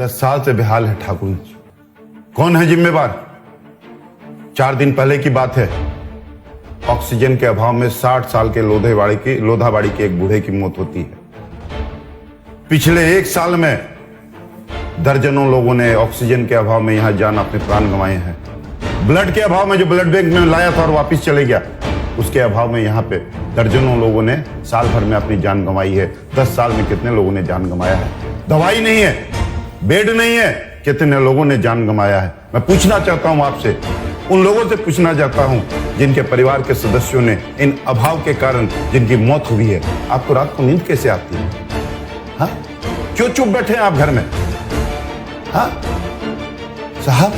10 साल से बेहाल है ठाकुर जी। कौन है जिम्मेवार? 4 दिन पहले की बात है, ऑक्सीजन के अभाव में 60 साल के लोधाबाड़ी के एक बूढ़े की मौत होती है। पिछले 1 साल में दर्जनों लोगों ने ऑक्सीजन के अभाव में यहां जान अपने प्राण गंवाए हैं। ब्लड के अभाव में जो ब्लड बैंक में लाया था और वापस चले गया, उसके अभाव में यहाँ पे दर्जनों लोगों ने साल भर में अपनी जान गंवाई है। 10 साल में कितने लोगों ने जान गंवाया है? दवाई नहीं है, बेड नहीं है, कितने लोगों ने जान गंवाया है? मैं पूछना चाहता हूं आपसे, उन लोगों से पूछना चाहता हूं जिनके परिवार के सदस्यों ने इन अभाव के कारण जिनकी मौत हुई है, आपको रात को नींद कैसे आती है? हाँ, क्यों चुप बैठे हैं आप घर में? हाँ साहब,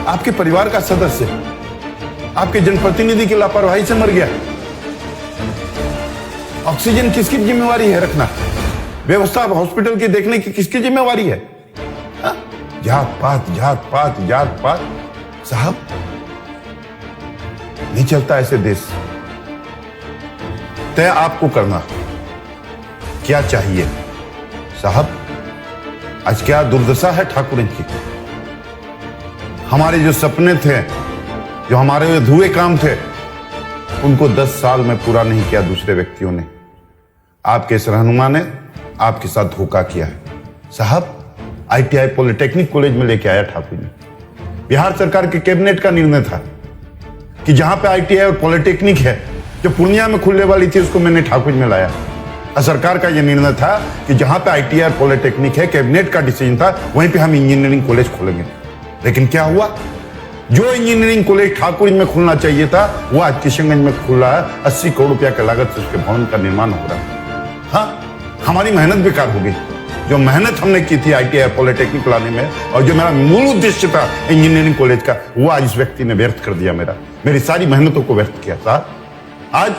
आपके परिवार का सदस्य आपके जनप्रतिनिधि की लापरवाही से मर गया। ऑक्सीजन किसकी जिम्मेवारी है रखना? व्यवस्था हॉस्पिटल की देखने की किसकी जिम्मेवारी है? जात पात साहब, नहीं चलता ऐसे देश। तय आपको करना क्या चाहिए साहब। आज क्या दुर्दशा है ठाकुर की। हमारे जो सपने थे, जो हमारे अधूरे काम थे, उनको 10 साल में पूरा नहीं किया दूसरे व्यक्तियों ने। आपके इस रहनुमा ने आपके साथ धोखा किया है साहब। ITI पॉलिटेक्निक कॉलेज में लेके आया ठाकुर जी। बिहार सरकार के कैबिनेट का निर्णय था कि जहां पे ITI और पॉलिटेक्निक है, जो पूर्णिया में खुलने वाली थी, उसको मैंने ठाकुर में लाया। और सरकार का यह निर्णय था कि जहां पे ITI और पॉलिटेक्निक है, कैबिनेट का डिसीजन था, वहीं पे हम इंजीनियरिंग कॉलेज खोलेंगे। लेकिन क्या हुआ? जो इंजीनियरिंग कॉलेज ठाकुर में खुलना चाहिए था, वो आज किशनगंज में खुल रहा है। 80 करोड़ रुपया की लागत से उसके भवन का निर्माण हो रहा है। हाँ, हमारी मेहनत बेकार हो गई। जो मेहनत हमने की थी ITI पॉलिटेक्निक लाने में, और जो मेरा मूल उद्देश्य था इंजीनियरिंग कॉलेज का, वो आज इस व्यक्ति ने व्यर्थ कर दिया। मेरी सारी मेहनतों को व्यर्थ किया साहब। आज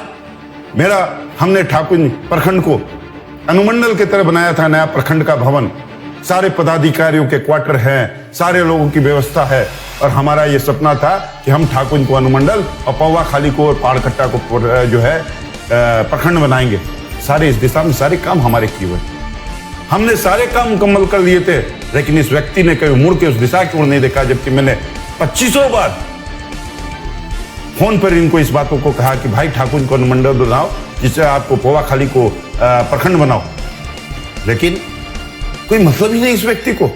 हमने ठाकुर प्रखंड को अनुमंडल की तरह बनाया था, नया प्रखंड का भवन, सारे पदाधिकारियों के क्वार्टर हैं, सारे लोगों की व्यवस्था है। और हमारा ये सपना था कि हम ठाकुर को अनुमंडल और पौवा खाली को और पहाड़कट्टा को जो है प्रखंड बनाएंगे। सारे इस दिशा में सारे काम हमारे किए हुए, हमने सारे काम मुकम्मल कर लिए थे। लेकिन इस व्यक्ति ने कभी मुड़ के उस दिशा की ओर नहीं देखा, जबकि मैंने 2500 बार फोन पर इनको इस बातों को कहा कि भाई ठाकुर को अनुमंडल बनाओ, जिससे आपको पौवा खाली को प्रखंड बनाओ। लेकिन कोई मतलब ही नहीं इस व्यक्ति को।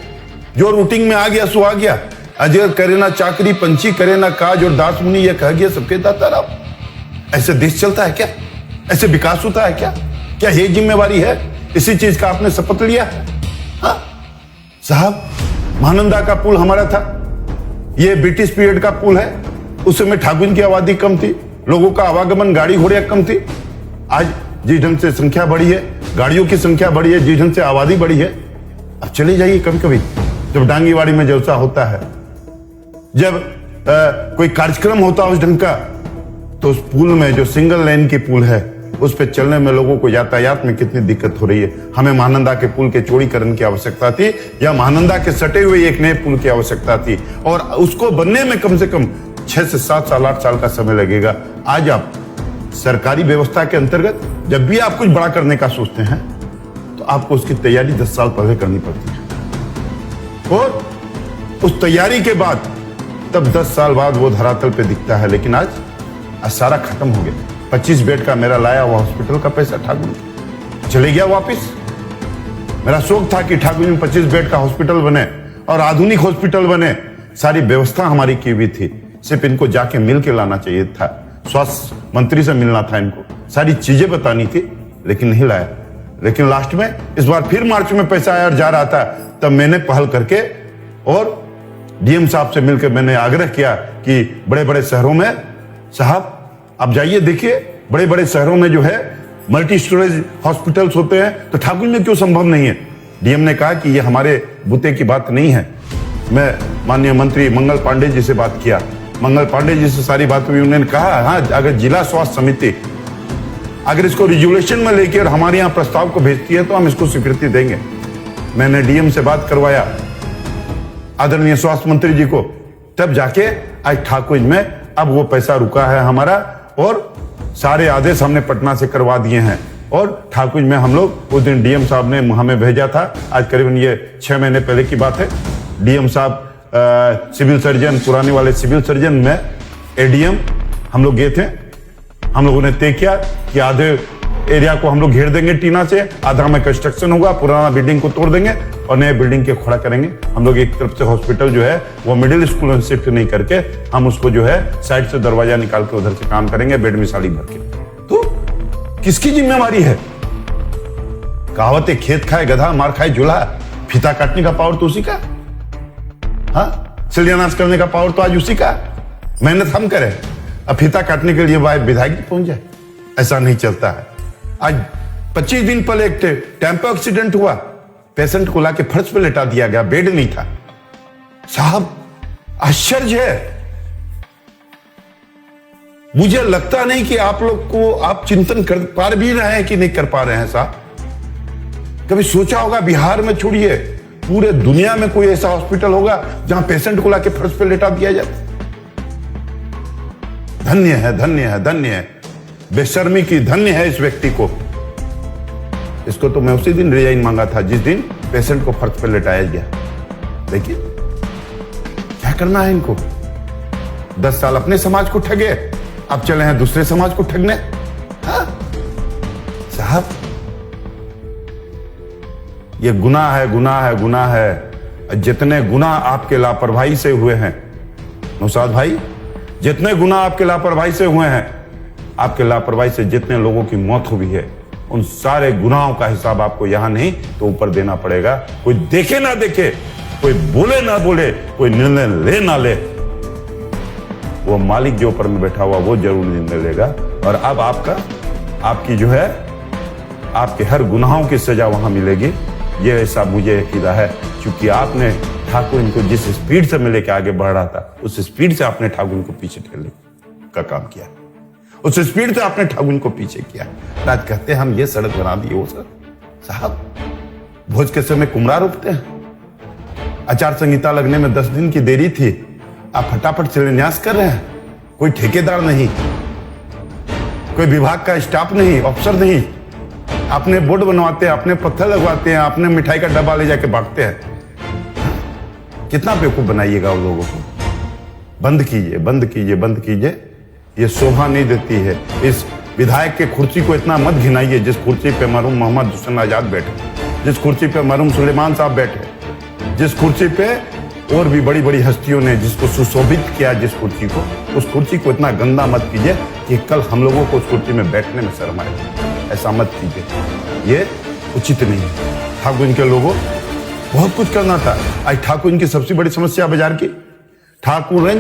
जो रूटिंग में आ गया सो आ गया। अजगर करे ना चाकरी, पंछी करे ना काज, और दास मुनि ये कह गया सबके दाता राम। ऐसे देश चलता है क्या? ऐसे विकास होता है क्या? क्या ये जिम्मेवारी है? इसी चीज का आपने शपथ लिया है? हाँ साहब, महानंदा का पुल हमारा था, ये ब्रिटिश पीरियड का पुल है। उस समय ठाकुर की आबादी कम थी, लोगों का आवागमन गाड़ी घोड़े कम थी। आज जिस ढंग से संख्या बढ़ी है, गाड़ियों की संख्या बढ़ी है, जिस ढंग से आबादी बढ़ी है। अब चले जाइए कभी कभी, जब डांगीवाड़ी में जलसा होता है, जब कोई कार्यक्रम होता है उस ढंग का, तो उस पुल में जो सिंगल लेन की पुल है, उस पर चलने में लोगों को यातायात में कितनी दिक्कत हो रही है। हमें महानंदा के पुल के चौड़ीकरण की आवश्यकता थी, या महानंदा के सटे हुए एक नए पुल की आवश्यकता थी, और उसको बनने में कम से कम 6 से 7 साल 8 साल का समय लगेगा। आज आप सरकारी व्यवस्था के अंतर्गत जब भी आप कुछ बड़ा करने का सोचते हैं, तो आपको उसकी तैयारी 10 साल पहले करनी पड़ती है, और उस तैयारी के बाद तब 10 साल बाद वो धरातल पे दिखता है। लेकिन आज सारा खत्म हो गया। 25 बेड का मेरा लाया हुआ हॉस्पिटल का पैसा ठाकुर चले गया वापिस। मेरा शौक था कि ठाकुर में 25 बेड का हॉस्पिटल बने और आधुनिक हॉस्पिटल बने। सारी व्यवस्था हमारी की हुई थी, सिर्फ इनको जाके मिल के लाना चाहिए था। स्वास्थ्य मंत्री से मिलना था, इनको सारी चीजें बतानी थी, लेकिन नहीं लाया। लेकिन लास्ट में इस बार फिर मार्च में पैसा आया और जा रहा था, तब मैंने पहल करके और DM साहब से मिलकर मैंने आग्रह किया कि बड़े बड़े शहरों में साहब आप जाइए, देखिए बड़े बड़े शहरों में जो है मल्टी स्टोरेज हॉस्पिटल्स होते हैं, तो ठाकुर में क्यों संभव नहीं है? DM ने कहा कि ये हमारे बूते की बात नहीं है। मैं माननीय मंत्री मंगल पांडे जी से बात किया, मंगल पांडे जी से सारी बात हुई। उन्होंने कहा हाँ, अगर जिला स्वास्थ्य समिति अगर इसको रिजोल्यूशन में लेकर हमारे यहाँ प्रस्ताव को भेजती है, तो हम इसको स्वीकृति देंगे। मैंने DM से बात करवाया, आदरणीय स्वास्थ्य मंत्री जी को, तब जाके आज ठाकुर में अब वो पैसा रुका है हमारा, और सारे आदेश हमने पटना से करवा दिए हैं और ठाकुर में हम लोग उस दिन डीएम साहब ने हमें भेजा था, आज करीबन ये 6 महीने पहले की बात है। डीएम साहब सिविल सर्जन, पुराने वाले सिविल सर्जन में एडीएम हम लोग गए थे। हम लोगों ने तय किया कि आधे एरिया को हम लोग घेर देंगे टीना से, आधा में कंस्ट्रक्शन होगा, पुराना बिल्डिंग को तोड़ देंगे और नए बिल्डिंग के खड़ा करेंगे। हम लोग एक तरफ से हॉस्पिटल जो है वो मिडिल स्कूल में शिफ्ट नहीं करके हम उसको जो है साइड से दरवाजा निकाल के उधर से काम करेंगे, बेड मिसाली भर के। तो किसकी जिम्मेवारी है? कहावत है, खेत खाए गधा मार खाए जुला, फीता काटने का पावर तो उसी का, हाँ, शिलान्यास करने का पावर तो आज उसी का। मेहनत हम करें, अब फीता काटने के लिए विधायक जी पहुंच जाए, ऐसा नहीं चलता है। आज 25 दिन पहले एक टेम्पो एक्सीडेंट हुआ, पेशेंट को लाके फर्श पे लेटा दिया गया, बेड नहीं था। साहब आश्चर्य है, मुझे लगता नहीं कि आप लोग को आप चिंतन कर पा भी रहे हैं कि नहीं कर पा रहे हैं। साहब कभी सोचा होगा बिहार में छोड़िए पूरे दुनिया में कोई ऐसा हॉस्पिटल होगा जहां पेशेंट को लाके फर्श पे लेटा दिया जाए? धन्य है, धन्य है, धन्य है, बेशर्मी की धन्य है इस व्यक्ति को। इसको तो मैं उसी दिन रिजाइन मांगा था जिस दिन पेशेंट को फर्श पे लेटाया गया। देखिए क्या करना है इनको। 10 साल अपने समाज को ठगे, अब चले हैं दूसरे समाज को ठगने। हाँ? साहब ये गुनाह है, गुनाह है, गुनाह है। जितने गुनाह आपके लापरवाही से हुए हैं नौशाद भाई, जितने गुनाह आपके लापरवाही से हुए हैं, आपके लापरवाही से जितने लोगों की मौत हुई है, उन सारे गुनाहों का हिसाब आपको यहां नहीं तो ऊपर देना पड़ेगा। कोई देखे ना देखे, कोई बोले ना बोले, कोई निर्णय ले ना ले, वो मालिक जो ऊपर में बैठा हुआ वो जरूर निर्णय लेगा। और अब आपकी जो है आपके हर गुनाहों की सजा वहां मिलेगी, ये ऐसा मुझे यकीन है। क्योंकि आपने ठाकुर इनको जिस स्पीड से मैं लेके आगे बढ़ रहा था, उस स्पीड से आपने ठाकुर इनको पीछे ठेलने का काम किया, उस स्पीड से आपने ठाकुर इनको पीछे किया। आज कहते हैं हम ये सड़क बना दिए वो सर। साहब भोज के समय कुमड़ा रोपते हैं, आचार संहिता लगने में 10 दिन की देरी थी, आप फटाफट शिलान्यास कर रहे हैं। कोई ठेकेदार नहीं, कोई विभाग का स्टाफ नहीं, अफसर नहीं, अपने बोर्ड बनवाते हैं, अपने पत्थर लगवाते हैं, अपने मिठाई का डब्बा ले जाके बांटते हैं। कितना बेवकूफ बनाइएगा उन लोगों को। बंद कीजिए, बंद कीजिए, बंद कीजिए, ये शोभा नहीं देती है। इस विधायक के कुर्सी को इतना मत घिनाइए जिस कुर्सी पे मरहूम मोहम्मद हुसैन आजाद बैठे, जिस कुर्सी पे मरहूम सुलेमान साहब बैठे, जिस कुर्सी पे और भी बड़ी बड़ी हस्तियों ने जिसको सुशोभित किया, जिस कुर्सी को, उस कुर्सी को इतना गंदा मत कीजिए कि कल हम लोगों को उस कुर्सी में बैठने में शर्म आए। ऐसा मत कीजिए, ये उचित नहीं है। ठाकुर इनके लोगों बहुत कुछ करना था। आज ठाकुर इनकी सबसे बड़ी समस्या बाजार की, ठाकुर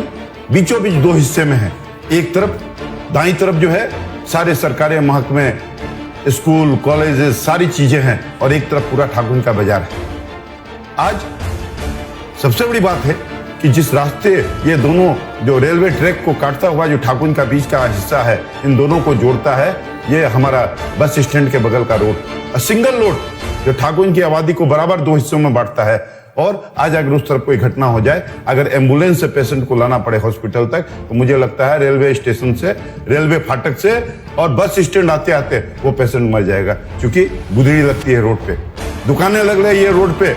बीचों बीच 2 हिस्से में है। एक तरफ दाईं तरफ जो है सारे सरकारी महकमे, स्कूल, कॉलेजेस, सारी चीजें हैं, और एक तरफ पूरा ठाकुर का बाजार है। आज सबसे बड़ी बात है कि जिस रास्ते ये दोनों जो रेलवे ट्रैक को काटता हुआ जो ठाकुर का बीच का हिस्सा है, इन दोनों को जोड़ता है, ये हमारा बस स्टैंड के बगल का रोड, सिंगल रोड जो ठाकुर की आबादी को बराबर 2 हिस्सों में बांटता है। और आज अगर उस तरफ कोई घटना हो जाए, अगर एम्बुलेंस से पेशेंट को लाना पड़े हॉस्पिटल तक, तो मुझे लगता है रेलवे स्टेशन से, रेलवे फाटक से और बस स्टैंड आते आते वो पेशेंट मर जाएगा, क्योंकि गुदड़ी लगती है रोड पे, दुकानें लग रही है रोड पे।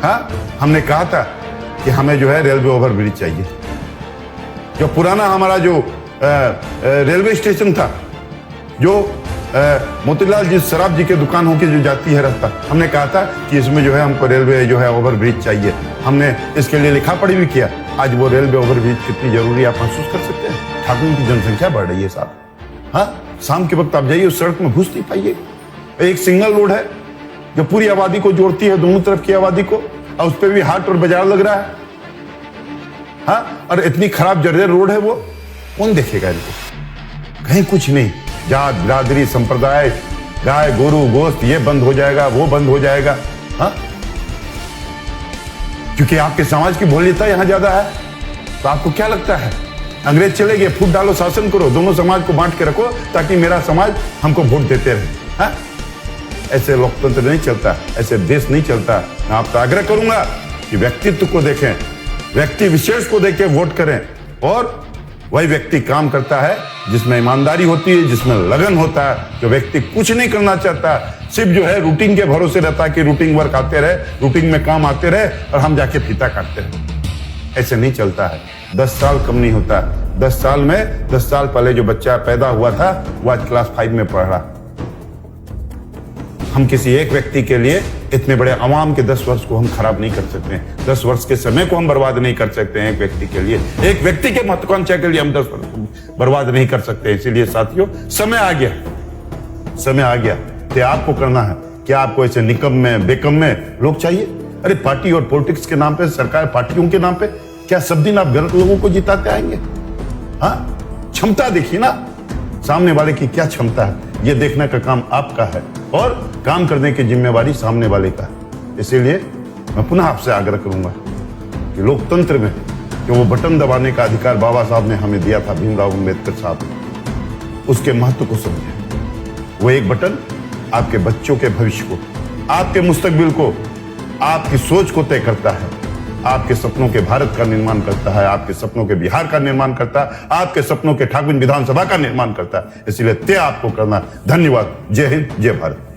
हाँ, हमने कहा था कि हमें जो है रेलवे ओवरब्रिज चाहिए। जो पुराना हमारा जो रेलवे स्टेशन था, जो मोतीलाल जी शराब जी के दुकान होके जो जाती है रास्ता, हमने कहा था कि इसमें जो है हमको रेलवे जो है ओवरब्रिज चाहिए। हमने इसके लिए लिखा पढ़ी भी किया। आज वो रेलवे ओवरब्रिज कितनी जरूरी आप महसूस कर सकते हैं। ठाकुर की जनसंख्या बढ़ रही है साहब। हाँ, शाम के वक्त आप जाइए उस सड़क में घुस नहीं पाइए। एक सिंगल रोड है जो पूरी आबादी को जोड़ती है, दोनों तरफ की आबादी को, और उस पर भी हाट और बाजार लग रहा है। हाँ, और इतनी खराब जर्जर रोड है वो, कौन देखेगा इनको? कहीं कुछ नहीं। जात बिरादरी संप्रदाय, गाय गोरू गोश्त, ये बंद हो जाएगा, वो बंद हो जाएगा। हाँ, क्योंकि आपके समाज की भोलियता यहां ज्यादा है। तो आपको क्या लगता है अंग्रेज चले गए, फूट डालो, शासन करो, दोनों समाज को बांट के रखो ताकि मेरा समाज हमको वोट देते रहे? हाँ, ऐसे लोकतंत्र नहीं चलता, ऐसे देश नहीं चलता। मैं आपसे आग्रह करूंगा कि व्यक्तित्व को देखें, व्यक्ति विशेष को देखें, वोट करें, और वही व्यक्ति काम करता है जिसमें ईमानदारी होती है, जिसमें लगन होता है। जो व्यक्ति कुछ नहीं करना चाहता, सिर्फ जो है रूटीन के भरोसे रहता है कि रूटीन वर्क आते रहे, रूटीन में काम आते रहे और हम जाके फीता काटते रहे, ऐसे नहीं चलता है। 10 साल कम नहीं होता। 10 साल में 10 साल पहले जो बच्चा पैदा हुआ था वो आज क्लास 5 में पढ़ रहा। हम किसी एक व्यक्ति के लिए इतने बड़े अवाम के 10 वर्ष को हम खराब नहीं कर सकते हैं। 10 वर्ष के समय को हम बर्बाद नहीं कर सकते हैं एक व्यक्ति के लिए। एक व्यक्ति के महत्वाकांक्षा के लिए हम 10 वर्ष को बर्बाद नहीं कर सकते। इसीलिए साथियों, समय आ गया, समय आ गया। तो आपको करना है। क्या आपको ऐसे निकम्मे बेकम्मे लोग चाहिए? अरे पार्टी और पॉलिटिक्स के नाम पे, सरकार पार्टियों के नाम पे क्या सब दिन आप गलत लोगों को जिताते आएंगे? हाँ, क्षमता देखिए ना, सामने वाले की क्या क्षमता है, ये देखने का काम आपका है और काम करने की जिम्मेवारी सामने वाले का है। इसीलिए मैं पुनः आपसे आग्रह करूंगा कि लोकतंत्र में जो वो बटन दबाने का अधिकार बाबा साहब ने हमें दिया था, भीमराव अम्बेडकर साहब ने, उसके महत्व को समझें। वो एक बटन आपके बच्चों के भविष्य को, आपके मुस्तकबिल को, आपकी सोच को तय करता है, आपके सपनों के भारत का निर्माण करता है, आपके सपनों के बिहार का निर्माण करता है, आपके सपनों के ठाकुर विधानसभा का निर्माण करता है। इसलिए तय आपको करना। धन्यवाद। जय हिंद, जय भारत।